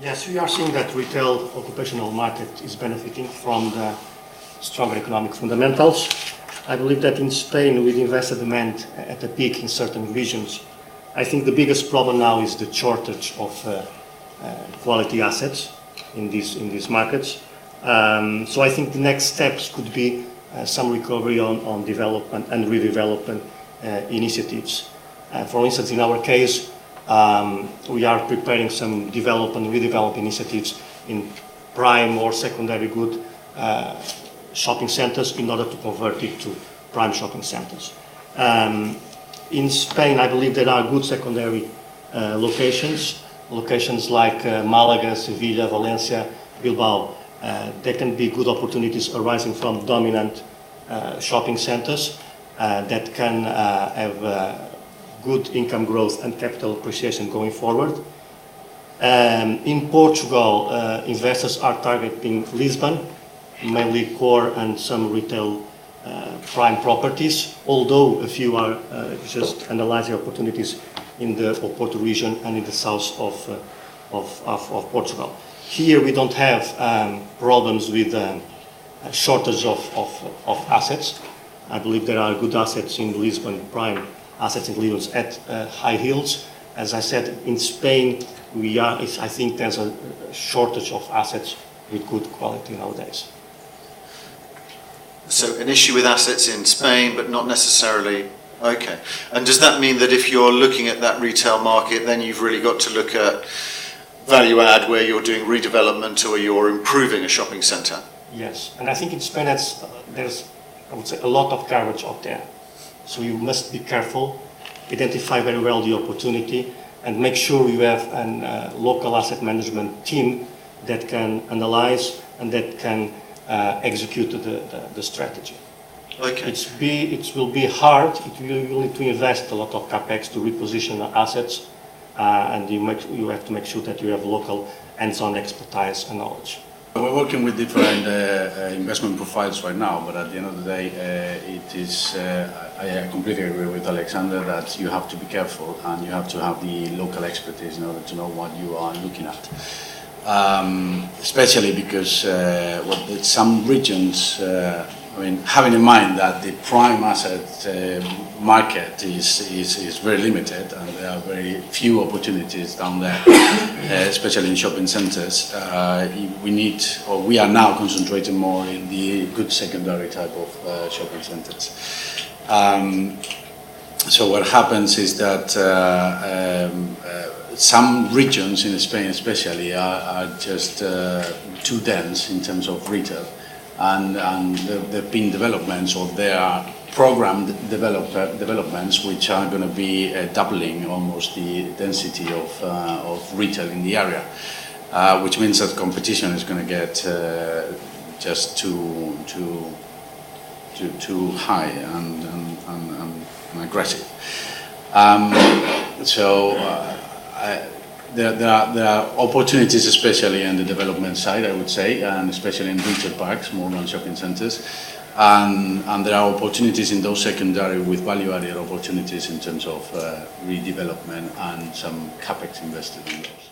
Yes, we are seeing that retail occupational market is benefiting from the stronger economic fundamentals. I believe that in Spain, with investor demand at a peak in certain regions, I think the biggest problem now is the shortage of quality assets in these markets. So I think the next steps could be some recovery on development and redevelopment initiatives. For instance, in our case, we are preparing some development and redevelopment initiatives in prime or secondary good shopping centers in order to convert it to prime shopping centers. In Spain, I believe there are good secondary locations like Malaga, Sevilla, Valencia, Bilbao. There can be good opportunities arising from dominant shopping centers that can have good income growth and capital appreciation going forward. In Portugal, investors are targeting Lisbon, mainly core and some retail prime properties, although a few are just analyzing opportunities in the Porto region and in the south of Portugal. Here we don't have problems with shortage of assets. I believe there are good assets in Lisbon, prime assets in Lisbon at high yields. As I said, in Spain, I think there's a shortage of assets with good quality nowadays. So an issue with assets in Spain, but not necessarily, okay. And does that mean that if you're looking at that retail market, then you've really got to look at value add where you're doing redevelopment or you're improving a shopping centre? Yes, and I think in Spain there's, I would say, a lot of garbage out there. So you must be careful, identify very well the opportunity, and make sure you have a local asset management team that can analyze and that can execute the strategy. Okay. It will be hard. You will need to invest a lot of capex to reposition the assets, and you have to make sure that you have local hands-on expertise and knowledge. We're working with different investment profiles right now, but at the end of the day, it is. I completely agree with Alexandre that you have to be careful and you have to have the local expertise in order to know what you are looking at. Especially because some regions, having in mind that the prime asset market is very limited and there are very few opportunities down there, especially in shopping centers, we are now concentrating more in the good secondary type of shopping centers. So what happens is that some regions in Spain especially are just too dense in terms of retail, and there have been developments, or there are programmed developments which are going to be doubling almost the density of retail in the area, which means that competition is going to get just too high and aggressive. There are opportunities, especially on the development side, I would say, and especially in retail parks, more than shopping centers. And there are opportunities in those secondary with value-added opportunities in terms of redevelopment and some capex invested in those.